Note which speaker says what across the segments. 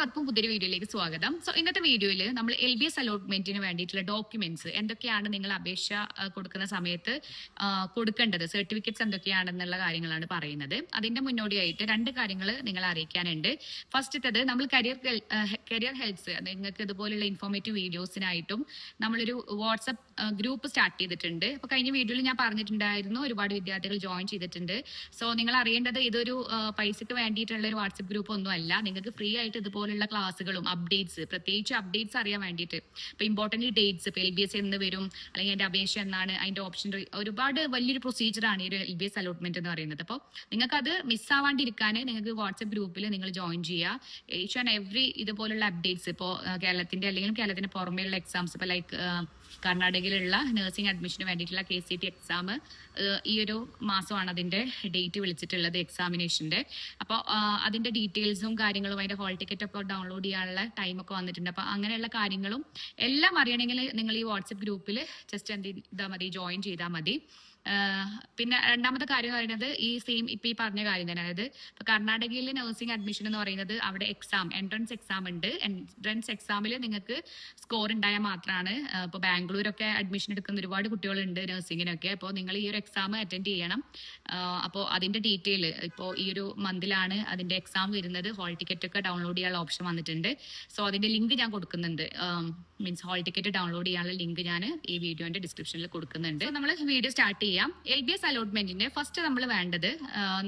Speaker 1: എല്ലാവർക്കും പുതിയൊരു വീഡിയോയിലേക്ക് സ്വാഗതം. സോ ഇന്നത്തെ വീഡിയോയിൽ നമ്മൾ LBS അലോട്ട്മെന്റിന് വേണ്ടിയിട്ടുള്ള ഡോക്യുമെന്റ്സ് എന്തൊക്കെയാണ് നിങ്ങൾ അപേക്ഷ കൊടുക്കുന്ന സമയത്ത് കൊടുക്കേണ്ടത്, സർട്ടിഫിക്കറ്റ്സ് എന്തൊക്കെയാണെന്നുള്ള കാര്യങ്ങളാണ് പറയുന്നത്. അതിന്റെ മുന്നോടിയായിട്ട് രണ്ട് കാര്യങ്ങൾ നിങ്ങൾ അറിയിക്കാനുണ്ട്. ഫസ്റ്റത്തത്, നമ്മൾ കരിയർ ഹെൽപ്സ് നിങ്ങൾക്ക് ഇതുപോലുള്ള ഇൻഫോർമേറ്റീവ് വീഡിയോസിനായിട്ടും നമ്മളൊരു വാട്സ്ആപ്പ് ഗ്രൂപ്പ് സ്റ്റാർട്ട് ചെയ്തിട്ടുണ്ട്. അപ്പൊ കഴിഞ്ഞ വീഡിയോയിൽ ഞാൻ പറഞ്ഞിട്ടുണ്ടായിരുന്നു, ഒരുപാട് വിദ്യാർത്ഥികൾ ജോയിൻ ചെയ്തിട്ടുണ്ട്. സോ നിങ്ങൾ അറിയേണ്ടത് ഇതൊരു പൈസക്ക് വേണ്ടിയിട്ടുള്ള ഒരു വാട്സ്ആപ്പ് ഗ്രൂപ്പ് ഒന്നും അല്ല. നിങ്ങൾക്ക് ഫ്രീ ആയിട്ട് ഇതുപോലുള്ള ക്ലാസ്സുകളും അപ്ഡേറ്റ്സ്, പ്രത്യേകിച്ച് അപ്ഡേറ്റ്സ് അറിയാൻ വേണ്ടിയിട്ട്, ഇപ്പൊ ഇമ്പോർട്ടന്റ് ഡേറ്റ്സ്, ഇപ്പൊ LBS എന്ന് വരും, അല്ലെങ്കിൽ അതിന്റെ അപേക്ഷ എന്നാണ്, അതിന്റെ ഓപ്ഷൻ, ഒരുപാട് വലിയൊരു പ്രൊസീജിയറാണ് ഈ ഒരു LBS അലോട്ട്മെന്റ് എന്ന് പറയുന്നത്. അപ്പോൾ നിങ്ങൾക്ക് അത് മിസ്സാവാണ്ടിരിക്കാൻ നിങ്ങൾക്ക് വാട്സ്ആപ്പ് ഗ്രൂപ്പിൽ നിങ്ങൾ ജോയിൻ ചെയ്യുക. ഈച്ച് ആൻഡ് എവറി ഇതുപോലുള്ള അപ്ഡേറ്റ്സ്, ഇപ്പോൾ കേരളത്തിന്റെ അല്ലെങ്കിൽ കേരളത്തിന് പുറമേയുള്ള എക്സാംസ്, ഇപ്പോൾ ലൈക്ക് കർണാടകയിലുള്ള നഴ്സിംഗ് അഡ്മിഷന് വേണ്ടിയിട്ടുള്ള KCET എക്സാം ഈ ഒരു മാസമാണ് അതിന്റെ ഡേറ്റ് വിളിച്ചിട്ടുള്ളത്, എക്സാമിനേഷന്റെ. അപ്പോൾ അതിന്റെ ഡീറ്റെയിൽസും കാര്യങ്ങളും അതിന്റെ ഹോൾ ടിക്കറ്റ് ഒക്കെ ഡൗൺലോഡ് ചെയ്യാനുള്ള ടൈമൊക്കെ വന്നിട്ടുണ്ട്. അപ്പൊ അങ്ങനെയുള്ള കാര്യങ്ങളും എല്ലാം അറിയണമെങ്കിൽ നിങ്ങൾ ഈ വാട്സ്ആപ്പ് ഗ്രൂപ്പിൽ ജസ്റ്റ് എന്ത് ചെയ്താൽ മതി, ജോയിൻ ചെയ്താൽ മതി. പിന്നെ രണ്ടാമത്തെ കാര്യം പറയുന്നത് ഈ സെയിം ഇപ്പൊ ഈ പറഞ്ഞ കാര്യം തന്നെ. അതായത് ഇപ്പൊ കർണാടകയിൽ നഴ്സിംഗ് അഡ്മിഷൻ എന്ന് പറയുന്നത് അവിടെ എൻട്രൻസ് എക്സാം ഉണ്ട്. എൻട്രൻസ് എക്സാമിൽ നിങ്ങൾക്ക് സ്കോർ ഉണ്ടായാൽ മാത്രമാണ്. ഇപ്പൊ ബാംഗ്ലൂരൊക്കെ അഡ്മിഷൻ എടുക്കുന്ന ഒരുപാട് കുട്ടികളുണ്ട് നഴ്സിംഗിനൊക്കെ. അപ്പോൾ നിങ്ങൾ ഈ ഒരു എക്സാം അറ്റൻഡ് ചെയ്യണം. അപ്പോൾ അതിന്റെ ഡീറ്റെയിൽ ഇപ്പോൾ ഈ ഒരു മന്തിലാണ് അതിന്റെ എക്സാം വരുന്നത്. ഹോൾ ടിക്കറ്റ് ഒക്കെ ഡൗൺലോഡ് ചെയ്യാനുള്ള ഓപ്ഷൻ വന്നിട്ടുണ്ട്. സോ അതിന്റെ ലിങ്ക് ഞാൻ കൊടുക്കുന്നുണ്ട്. മീൻസ് ഹോൾ ടിക്കറ്റ് ഡൗൺലോഡ് ചെയ്യാനുള്ള ലിങ്ക് ഞാൻ ഈ വീഡിയോന്റെ ഡിസ്ക്രിപ്ഷനിൽ കൊടുക്കുന്നുണ്ട്. നമ്മൾ വീഡിയോ സ്റ്റാർട്ട് ചെയ്യാം. LBS അലോട്ട്മെന്റിന് ഫസ്റ്റ് നമ്മൾ വേണ്ടത്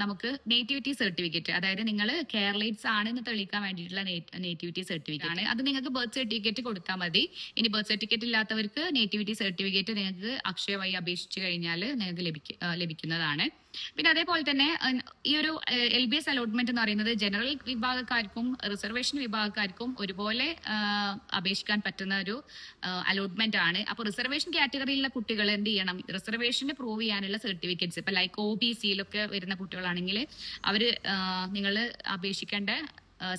Speaker 1: നമുക്ക് നേറ്റിവിറ്റി സർട്ടിഫിക്കറ്റ്, അതായത് നിങ്ങൾ കേരളീറ്റ്സ് ആണെന്ന് തെളിയിക്കാൻ വേണ്ടിയിട്ടുള്ള നേറ്റിവിറ്റി സർട്ടിഫിക്കറ്റ് ആണ്. അത് നിങ്ങൾക്ക് ബർത്ത് സർട്ടിഫിക്കറ്റ് കൊടുത്താൽ മതി. ഇനി ബർത്ത് സർട്ടിഫിക്കറ്റ് ഇല്ലാത്തവർക്ക് നേറ്റിവിറ്റി സർട്ടിഫിക്കറ്റ് നിങ്ങൾക്ക് അക്ഷയ വഴി അപേക്ഷിച്ച് കഴിഞ്ഞാൽ നിങ്ങൾക്ക് ലഭിക്കുന്നതാണ്. പിന്നെ അതേപോലെ തന്നെ ഈ ഒരു LBS അലോട്ട്മെന്റ് എന്ന് പറയുന്നത് ജനറൽ വിഭാഗക്കാർക്കും റിസർവേഷൻ വിഭാഗക്കാർക്കും ഒരുപോലെ അപേക്ഷിക്കാൻ പറ്റുന്ന ഒരു അലോട്ട്മെന്റ് ആണ്. അപ്പൊ റിസർവേഷൻ കാറ്റഗറിയിലുള്ള കുട്ടികൾ എന്ത് ചെയ്യണം, റിസർവേഷന് പ്രൂവ് ചെയ്യാനുള്ള സർട്ടിഫിക്കറ്റ്സ്, ഇപ്പൊ ലൈക്ക് OBCയിലൊക്കെ വരുന്ന കുട്ടികളാണെങ്കിൽ അവര് നിങ്ങൾ അപേക്ഷിക്കേണ്ട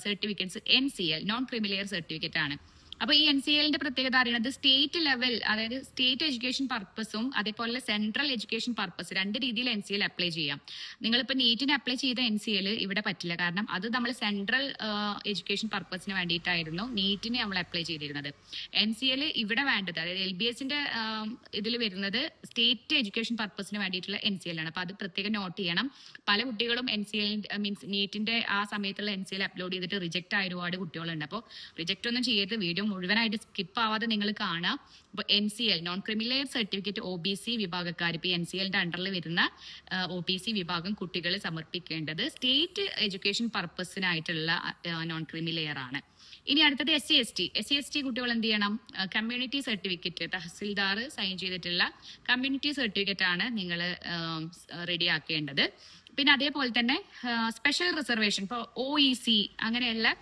Speaker 1: certificates NCL, non creamy layer certificate ആണ്. അപ്പൊ ഈ NCLന്റെ പ്രത്യേകത അറിയുന്നത് സ്റ്റേറ്റ് ലെവൽ, അതായത് സ്റ്റേറ്റ് എഡ്യൂക്കേഷൻ പർപ്പസും അതേപോലെ സെൻട്രൽ എഡ്യൂക്കേഷൻ പർപ്പസ്, രണ്ട് രീതിയിൽ NCL അപ്ലൈ ചെയ്യാം. നിങ്ങളിപ്പോ നീറ്റിന് അപ്ലൈ ചെയ്ത NCL ഇവിടെ പറ്റില്ല, കാരണം അത് നമ്മൾ സെൻട്രൽ എഡ്യൂക്കേഷൻ പർപ്പസിന് വേണ്ടിയിട്ടായിരുന്നു നീറ്റിന് നമ്മൾ അപ്ലൈ ചെയ്തിരുന്നത്. NCL ഇവിടെ വേണ്ടത്, അതായത് LBSന്റെ ഇതിൽ വരുന്നത് സ്റ്റേറ്റ് എഡ്യൂക്കേഷൻ പർപ്പസിന് വേണ്ടിയിട്ടുള്ള NCL ആണ്. അപ്പൊ അത് പ്രത്യേകം നോട്ട് ചെയ്യണം. പല കുട്ടികളും NCL മീൻസ് നീറ്റിന്റെ ആ സമയത്തുള്ള NCL അപ്ലോഡ് ചെയ്തിട്ട് റിജക്ട് ആയ ഒരുപാട് കുട്ടികളുണ്ട്. അപ്പോൾ റിജക്ട് ഒന്നും ചെയ്യരുത്, വീഡിയോ മുഴുവനായിട്ട് സ്കിപ്പ് ആവാതെ നിങ്ങൾ കാണാം. അപ്പൊ NCL, non creamy layer certificate OBC വിഭാഗക്കാർ, ഇപ്പൊ NCLന്റെ അണ്ടറിൽ വരുന്ന OBC വിഭാഗം കുട്ടികൾ സമർപ്പിക്കേണ്ടത് സ്റ്റേറ്റ് എഡ്യൂക്കേഷൻ പർപ്പസിനായിട്ടുള്ള നോൺ ക്രിമിലെയർ ആണ്. ഇനി അടുത്തത് SC/ST കുട്ടികൾ എന്ത് ചെയ്യണം, കമ്മ്യൂണിറ്റി സർട്ടിഫിക്കറ്റ്, തഹസിൽദാർ സൈൻ ചെയ്തിട്ടുള്ള കമ്മ്യൂണിറ്റി സർട്ടിഫിക്കറ്റ് ആണ് നിങ്ങൾ റെഡിയാക്കേണ്ടത്. പിന്നെ അതേപോലെ തന്നെ സ്പെഷ്യൽ റിസർവേഷൻ, ഇപ്പോൾ OEC അങ്ങനെയുള്ള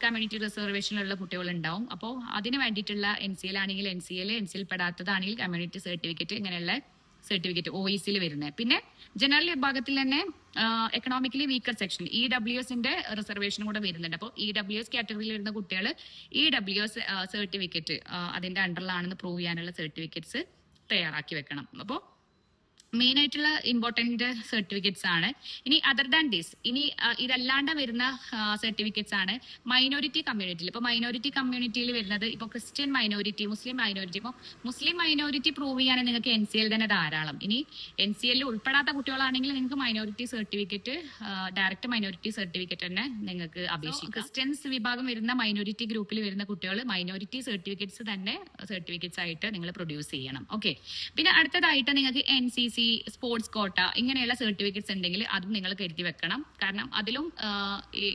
Speaker 1: കമ്മ്യൂണിറ്റി റിസർവേഷനിലുള്ള കുട്ടികൾ ഉണ്ടാവും. അപ്പോൾ അതിന് വേണ്ടിയിട്ടുള്ള NCL ആണെങ്കിൽ NCL പെടാത്തതാണെങ്കിൽ കമ്മ്യൂണിറ്റി സർട്ടിഫിക്കറ്റ്, ഇങ്ങനെയുള്ള സർട്ടിഫിക്കറ്റ് OECയിൽ വരുന്നത്. പിന്നെ ജനറൽ വിഭാഗത്തിൽ തന്നെ എക്കണോമിക്കലി വീക്കർ സെക്ഷൻ EWSന്റെ റിസർവേഷനും കൂടെ വരുന്നുണ്ട്. അപ്പോൾ EWS കാറ്റഗറിയിൽ വരുന്ന കുട്ടികൾ EWS സർട്ടിഫിക്കറ്റ് അതിന്റെ അണ്ടറിലാണെന്ന് പ്രൂവ് ചെയ്യാനുള്ള സർട്ടിഫിക്കറ്റ്സ് തയ്യാറാക്കി വെക്കണം. അപ്പോൾ മെയിൻ ആയിട്ടുള്ള ഇമ്പോർട്ടന്റ് സർട്ടിഫിക്കറ്റ്സ് ആണ്. ഇനി അതർ ദാൻ ദിസ്, ഇനി ഇതല്ലാണ്ട് വരുന്ന സർട്ടിഫിക്കറ്റ്സ് ആണ് മൈനോറിറ്റി കമ്മ്യൂണിറ്റിയിൽ. ഇപ്പൊ മൈനോറിറ്റി കമ്മ്യൂണിറ്റിയിൽ വരുന്നത് ഇപ്പൊ ക്രിസ്ത്യൻ മൈനോറിറ്റി, മുസ്ലിം മൈനോറിറ്റി. ഇപ്പൊ മുസ്ലിം മൈനോറിറ്റി പ്രൂവ് ചെയ്യാൻ നിങ്ങൾക്ക് NCL തന്നെ ധാരാളം. ഇനി NCL ഉൾപ്പെടാത്ത കുട്ടികളാണെങ്കിൽ നിങ്ങൾക്ക് minority certificate, direct minority certificate തന്നെ നിങ്ങൾക്ക് അപേക്ഷിക്കാം. ക്രിസ്ത്യൻസ് വിഭാഗം വരുന്ന മൈനോറിറ്റി ഗ്രൂപ്പിൽ വരുന്ന കുട്ടികൾ മൈനോറിറ്റി സർട്ടിഫിക്കറ്റ്സ് തന്നെ സർട്ടിഫിക്കറ്റ്സ് ആയിട്ട് നിങ്ങൾ പ്രൊഡ്യൂസ് ചെയ്യണം. ഓക്കെ. പിന്നെ അടുത്തതായിട്ട് നിങ്ങൾക്ക് NCC, സ്പോർട്സ് കോട്ട ഇങ്ങനെയുള്ള സർട്ടിഫിക്കറ്റ്സ് ഉണ്ടെങ്കിൽ അതും നിങ്ങൾ കരുതി വെക്കണം. കാരണം അതിലും ഈ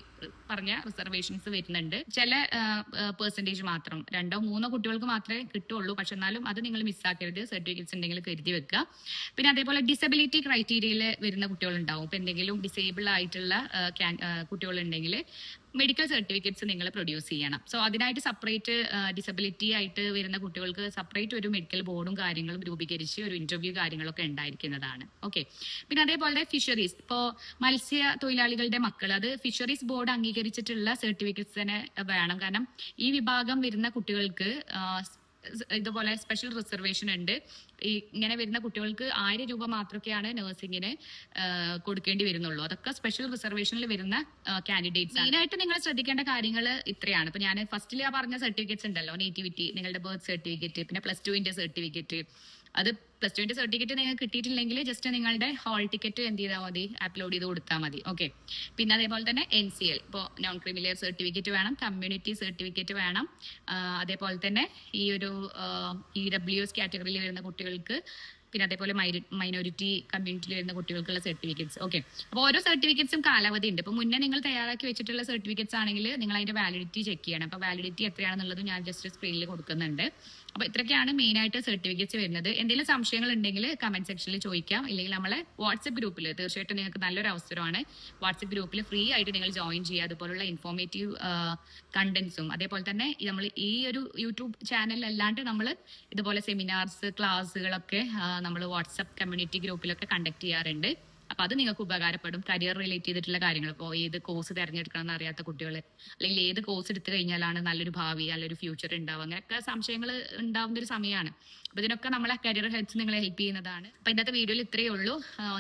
Speaker 1: പറഞ്ഞ റിസർവേഷൻസ് വരുന്നുണ്ട്. ചില പെർസെന്റേജ് മാത്രം, 2-3 കുട്ടികൾക്ക് മാത്രമേ കിട്ടുള്ളൂ. പക്ഷെ എന്നാലും അത് നിങ്ങൾ മിസ്സാക്കരുത്, സർട്ടിഫിക്കറ്റ്സ് ഉണ്ടെങ്കിൽ കരുതി വെക്കുക. പിന്നെ അതേപോലെ ഡിസബിലിറ്റി ക്രൈറ്റീരിയയിൽ വരുന്ന കുട്ടികളുണ്ടാവും. ഇപ്പൊ എന്തെങ്കിലും ഡിസേബിൾ ആയിട്ടുള്ള കുട്ടികളുണ്ടെങ്കിൽ മെഡിക്കൽ സർട്ടിഫിക്കറ്റ്സ് നിങ്ങൾ പ്രൊഡ്യൂസ് ചെയ്യണം. സോ അതിനായിട്ട് സെപ്പറേറ്റ് ഡിസബിലിറ്റി ആയിട്ട് വരുന്ന കുട്ടികൾക്ക് സെപ്പറേറ്റ് ഒരു മെഡിക്കൽ ബോർഡും കാര്യങ്ങളും രൂപീകരിച്ച് ഒരു ഇന്റർവ്യൂ കാര്യങ്ങളൊക്കെ ഉണ്ടായിരിക്കുന്നതാണ്. ഓക്കെ. പിന്നെ അതേപോലെ ഫിഷറീസ്, ഇപ്പോൾ മത്സ്യ തൊഴിലാളികളുടെ മക്കൾ, അത് ഫിഷറീസ് ബോർഡ് അംഗീകരിച്ചിട്ടുള്ള സർട്ടിഫിക്കറ്റ്സ് തന്നെ വേണം. കാരണം ഈ വിഭാഗം വരുന്ന കുട്ടികൾക്ക് ഇതുപോലെ സ്പെഷ്യൽ റിസർവേഷൻ ഉണ്ട്. ഈ ഇങ്ങനെ വരുന്ന കുട്ടികൾക്ക് 1000 രൂപ മാത്രമൊക്കെയാണ് നഴ്സിംഗിന് കൊടുക്കേണ്ടി വരുന്നുള്ളൂ. അതൊക്കെ സ്പെഷ്യൽ റിസർവേഷനിൽ വരുന്ന കാൻഡിഡേറ്റ്സ്. മെയിനായിട്ട് നിങ്ങൾ ശ്രദ്ധിക്കേണ്ട കാര്യങ്ങൾ ഇത്രയാണ്. ഇപ്പൊ ഞാൻ ഫസ്റ്റിൽ പറഞ്ഞ സർട്ടിഫിക്കറ്റ്സ് ഉണ്ടല്ലോ, നേറ്റിവിറ്റി, നിങ്ങളുടെ ബർത്ത് സർട്ടിഫിക്കറ്റ്, പിന്നെ +2 സർട്ടിഫിക്കറ്റ്. അത് +2 സർട്ടിഫിക്കറ്റ് നിങ്ങൾക്ക് കിട്ടിയിട്ടില്ലെങ്കിൽ ജസ്റ്റ് നിങ്ങളുടെ ഹാൾ ടിക്കറ്റ് എന്ത് ചെയ്താൽ മതി, അപ്ലോഡ് ചെയ്ത് കൊടുത്താൽ മതി. ഓക്കെ. പിന്നെ അതേപോലെ തന്നെ NCL, ഇപ്പോൾ നോൺ ക്രിമിനൽ സർട്ടിഫിക്കറ്റ് വേണം, കമ്മ്യൂണിറ്റി സർട്ടിഫിക്കറ്റ് വേണം. അതേപോലെ തന്നെ ഈ ഒരു EWS കാറ്റഗറിയിൽ വരുന്ന കുട്ടികൾക്ക്, പിന്നെ അതേപോലെ മൈനോറിറ്റി കമ്മ്യൂണിറ്റിയിൽ വരുന്ന കുട്ടികൾക്കുള്ള സർട്ടിഫിക്കറ്റ്സ്. ഓക്കെ. അപ്പോൾ ഓരോ സർട്ടിഫിക്കറ്റ്സും കാലാവധി ഉണ്ട്. ഇപ്പോൾ മുന്നേ നിങ്ങൾ തയ്യാറാക്കി വെച്ചിട്ടുള്ള സർട്ടിഫിക്കറ്റ്സ് ആണെങ്കിൽ നിങ്ങൾ അതിന്റെ വാലിഡിറ്റി ചെക്ക് ചെയ്യണം. അപ്പോൾ വാലിഡിറ്റി എത്രയാണെന്നുള്ളത് ഞാൻ ജസ്റ്റ് സ്ക്രീനിൽ കൊടുക്കുന്നുണ്ട്. അപ്പൊ ഇത്രയൊക്കെയാണ് മെയിൻ ആയിട്ട് സർട്ടിഫിക്കറ്റ്സ് വരുന്നത്. എന്തെങ്കിലും സംശയങ്ങൾ ഉണ്ടെങ്കിൽ കമന്റ് സെക്ഷനിൽ ചോദിക്കാം. ഇല്ലെങ്കിൽ നമ്മളെ വാട്സ്ആപ്പ് ഗ്രൂപ്പിൽ തീർച്ചയായിട്ടും നിങ്ങൾക്ക് നല്ലൊരു അവസരമാണ്. വാട്സ്ആപ്പ് ഗ്രൂപ്പിൽ ഫ്രീ ആയിട്ട് നിങ്ങൾ ജോയിൻ ചെയ്യുക. അതുപോലുള്ള ഇൻഫോർമേറ്റീവ് കണ്ടന്റ്സും അതേപോലെ തന്നെ നമ്മൾ ഈ ഒരു യൂട്യൂബ് ചാനൽ അല്ലാണ്ട് നമ്മൾ ഇതുപോലെ സെമിനാർസ്, ക്ലാസ്സുകളൊക്കെ നമ്മൾ വാട്സ്ആപ്പ് കമ്മ്യൂണിറ്റി ഗ്രൂപ്പിലൊക്കെ കണ്ടക്ട് ചെയ്യാറുണ്ട്. അപ്പൊ അത് നിങ്ങൾക്ക് ഉപകാരപ്പെടും. കരിയർ റിലേറ്റ് ചെയ്തിട്ടുള്ള കാര്യങ്ങൾ, ഇപ്പോൾ ഏത് കോഴ്സ് തിരഞ്ഞെടുക്കണം എന്ന് അറിയാത്ത കുട്ടികൾ, അല്ലെങ്കിൽ ഏത് കോഴ്സ് എടുത്തു കഴിഞ്ഞാലാണ് നല്ലൊരു ഭാവി, നല്ലൊരു ഫ്യൂച്ചർ ഉണ്ടാവുക, അങ്ങനെയൊക്കെ സംശയങ്ങൾ ഉണ്ടാവുന്ന ഒരു സമയമാണ്. അപ്പൊ ഇതിനൊക്കെ നമ്മളെ കരിയർ ഹെൽപ്സ് നിങ്ങളെ ഹെൽപ്പ് ചെയ്യുന്നതാണ്. അപ്പൊ ഇന്നത്തെ വീഡിയോയിൽ ഇത്രയേ ഉള്ളൂ.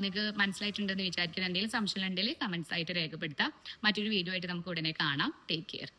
Speaker 1: നിങ്ങൾക്ക് മനസ്സിലായിട്ടുണ്ടെന്ന് വിചാരിക്കുന്നത്. എന്തെങ്കിലും സംശയം ഉണ്ടെങ്കിൽ കമന്റ്സ് ആയിട്ട് രേഖപ്പെടുത്താം. മറ്റൊരു വീഡിയോ ആയിട്ട് നമുക്ക് ഉടനെ കാണാം. Take care.